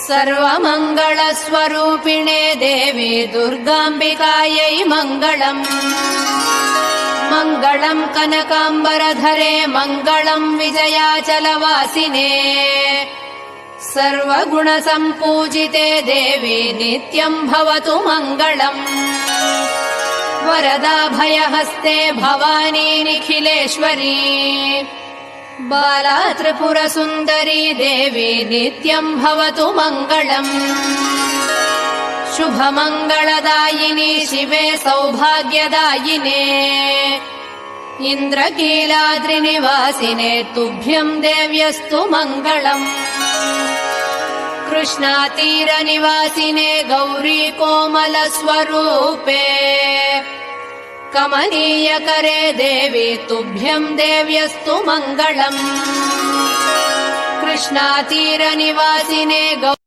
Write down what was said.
सर्वमङ्गलस्वरूपिणे देवी दुर्गाम्बिकायै मङ्गलम्। मङ्गलम् कनकाम्बरधरे मङ्गलम् विजयाचलवासिने। सर्वगुणसम्पूजिते देवी नित्यम् भवतु मङ्गलम्। वरदाभयहस्ते भवानी निखिलेश्वरी। बाला त्रिपुरसुन्दरी देवी नित्यम् भवतु मङ्गलम्। शुभमङ्गलदायिनी शिवे सौभाग्यदायिने। इन्द्रकीलाद्रिनिवासिने तुभ्यम् देव्यस्तु मङ्गलम्। कृष्णातीरनिवासिने गौरी कोमलस्वरूपे। कमनीयकरे देवी तुभ्यम् देव्यस्तु मङ्गलम्। कृष्णातीरनिवासिने